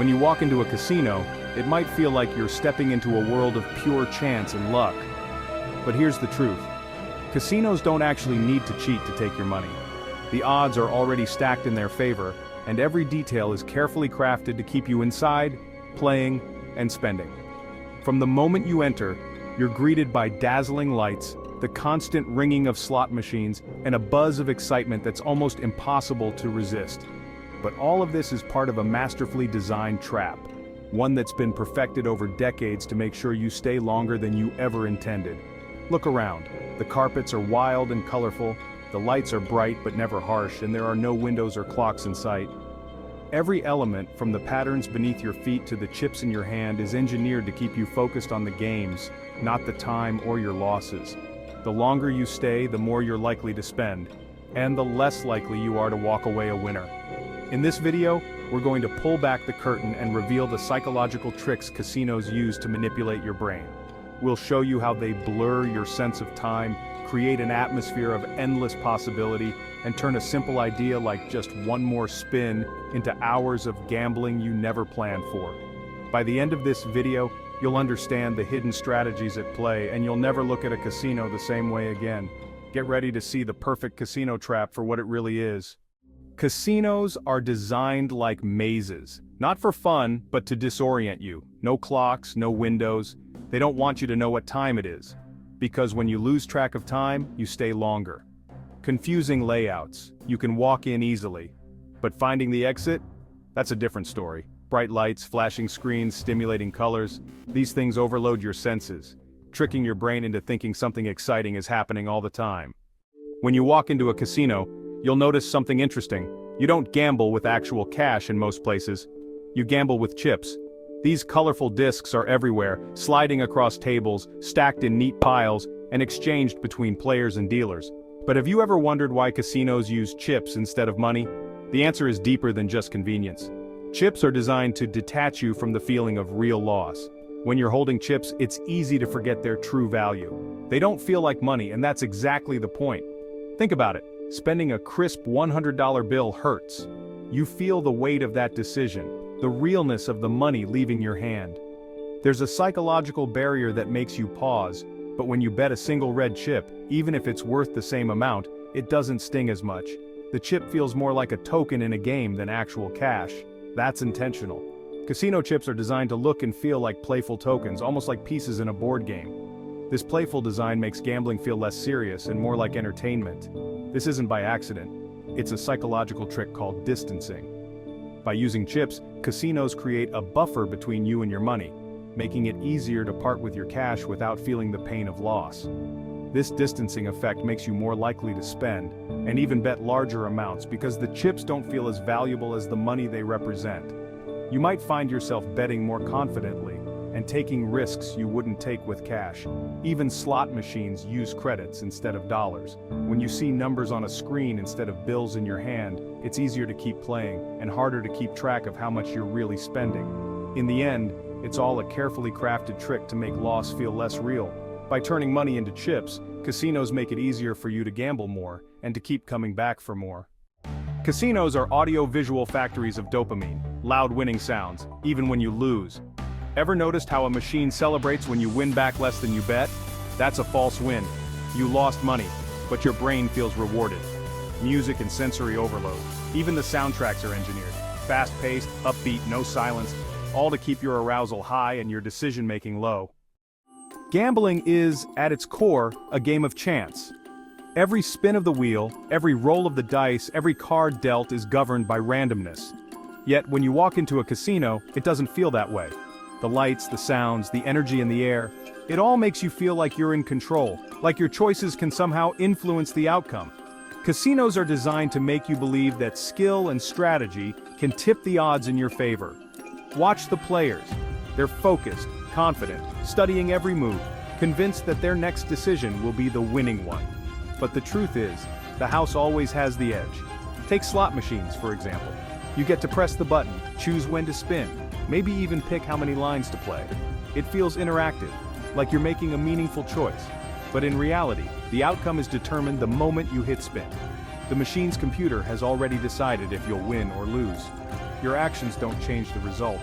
When you walk into a casino, it might feel like you're stepping into a world of pure chance and luck. But here's the truth. Casinos don't actually need to cheat to take your money. The odds are already stacked in their favor, and every detail is carefully crafted to keep you inside, playing, and spending. From the moment you enter, you're greeted by dazzling lights, the constant ringing of slot machines, and a buzz of excitement that's almost impossible to resist. But all of this is part of a masterfully designed trap, one that's been perfected over decades to make sure you stay longer than you ever intended. Look around. The carpets are wild and colorful, the lights are bright but never harsh, and there are no windows or clocks in sight. Every element, from the patterns beneath your feet to the chips in your hand, is engineered to keep you focused on the games, not the time or your losses. The longer you stay, the more you're likely to spend, and the less likely you are to walk away a winner. In this video, we're going to pull back the curtain and reveal the psychological tricks casinos use to manipulate your brain. We'll show you how they blur your sense of time, create an atmosphere of endless possibility, and turn a simple idea like just one more spin into hours of gambling you never planned for. By the end of this video, you'll understand the hidden strategies at play, and you'll never look at a casino the same way again. Get ready to see the perfect casino trap for what it really is. Casinos are designed like mazes, not for fun, but to disorient you. No clocks, no windows. They don't want you to know what time it is, because when you lose track of time, you stay longer. Confusing layouts. You can walk in easily, but finding the exit? That's a different story. Bright lights, flashing screens, stimulating colors. These things overload your senses, tricking your brain into thinking something exciting is happening all the time. When you walk into a casino, you'll notice something interesting. You don't gamble with actual cash in most places. You gamble with chips. These colorful discs are everywhere, sliding across tables, stacked in neat piles, and exchanged between players and dealers. But have you ever wondered why casinos use chips instead of money? The answer is deeper than just convenience. Chips are designed to detach you from the feeling of real loss. When you're holding chips, it's easy to forget their true value. They don't feel like money, and that's exactly the point. Think about it. Spending a crisp $100 bill hurts. You feel the weight of that decision, the realness of the money leaving your hand. There's a psychological barrier that makes you pause, but when you bet a single red chip, even if it's worth the same amount, it doesn't sting as much. The chip feels more like a token in a game than actual cash. That's intentional. Casino chips are designed to look and feel like playful tokens, almost like pieces in a board game. This playful design makes gambling feel less serious and more like entertainment. This isn't by accident. It's a psychological trick called distancing. By using chips, casinos create a buffer between you and your money, making it easier to part with your cash without feeling the pain of loss. This distancing effect makes you more likely to spend, and even bet larger amounts, because the chips don't feel as valuable as the money they represent. You might find yourself betting more confidently, and taking risks you wouldn't take with cash. Even slot machines use credits instead of dollars. When you see numbers on a screen instead of bills in your hand, it's easier to keep playing, and harder to keep track of how much you're really spending. In the end, it's all a carefully crafted trick to make loss feel less real. By turning money into chips, casinos make it easier for you to gamble more, and to keep coming back for more. Casinos are audio-visual factories of dopamine, loud winning sounds, even when you lose. Ever noticed how a machine celebrates when you win back less than you bet? That's a false win. You lost money, but your brain feels rewarded. Music and sensory overload. Even the soundtracks are engineered. Fast-paced, upbeat, no silence, all to keep your arousal high and your decision-making low. Gambling is, at its core, a game of chance. Every spin of the wheel, every roll of the dice, every card dealt is governed by randomness. Yet when you walk into a casino, it doesn't feel that way. The lights, the sounds, the energy in the air, it all makes you feel like you're in control, like your choices can somehow influence the outcome. Casinos are designed to make you believe that skill and strategy can tip the odds in your favor. Watch the players. They're focused, confident, studying every move, convinced that their next decision will be the winning one. But the truth is, the house always has the edge. Take slot machines, for example. You get to press the button, choose when to spin, maybe even pick how many lines to play. It feels interactive, like you're making a meaningful choice. But in reality, the outcome is determined the moment you hit spin. The machine's computer has already decided if you'll win or lose. your actions don't change the result.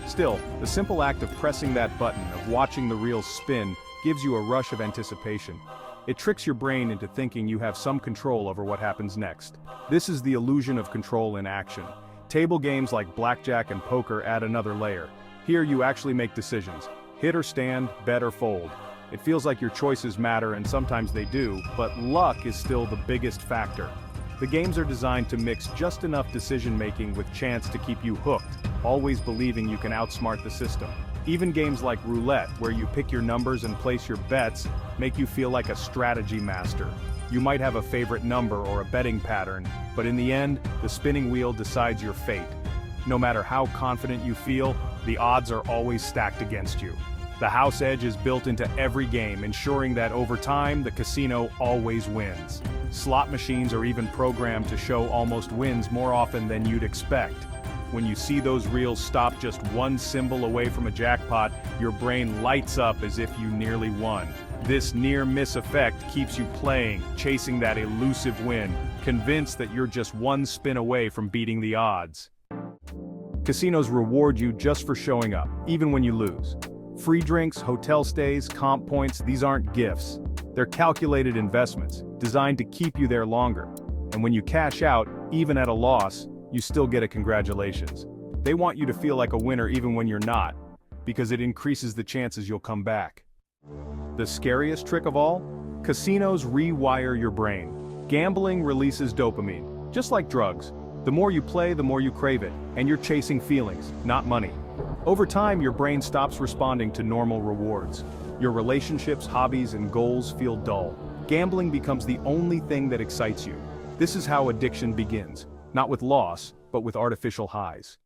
Still, the simple act of pressing that button, of watching the reels spin, gives you a rush of anticipation. It tricks your brain into thinking you have some control over what happens next. This is the illusion of control in action. Table games like blackjack and poker add another layer. Here you actually make decisions. Hit or stand, bet or fold. It feels like your choices matter, and sometimes they do, but luck is still the biggest factor. The games are designed to mix just enough decision-making with chance to keep you hooked, always believing you can outsmart the system. Even games like roulette, where you pick your numbers and place your bets, make you feel like a strategy master. You might have a favorite number or a betting pattern, but in the end, the spinning wheel decides your fate. No matter how confident you feel, the odds are always stacked against you. The house edge is built into every game, ensuring that over time, the casino always wins. Slot machines are even programmed to show almost wins more often than you'd expect. When you see those reels stop just one symbol away from a jackpot, your brain lights up as if you nearly won. This near-miss effect keeps you playing, chasing that elusive win, convinced that you're just one spin away from beating the odds. Casinos reward you just for showing up, even when you lose. Free drinks, hotel stays, comp points, these aren't gifts. They're calculated investments, designed to keep you there longer. And when you cash out, even at a loss, you still get a congratulations. They want you to feel like a winner even when you're not, because it increases the chances you'll come back. The scariest trick of all? Casinos rewire your brain. Gambling releases dopamine, just like drugs. The more you play, the more you crave it, and you're chasing feelings, not money. Over time, your brain stops responding to normal rewards. Your relationships, hobbies, and goals feel dull. Gambling becomes the only thing that excites you. This is how addiction begins, not with loss, but with artificial highs.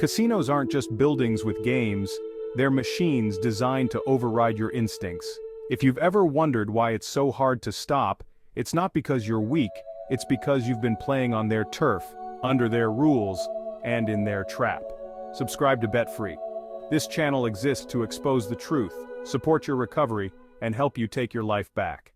Casinos aren't just buildings with games, they're machines designed to override your instincts. If you've ever wondered why it's so hard to stop, it's not because you're weak, it's because you've been playing on their turf, under their rules, and in their trap. Subscribe to Bet Free. This channel exists to expose the truth, support your recovery, and help you take your life back.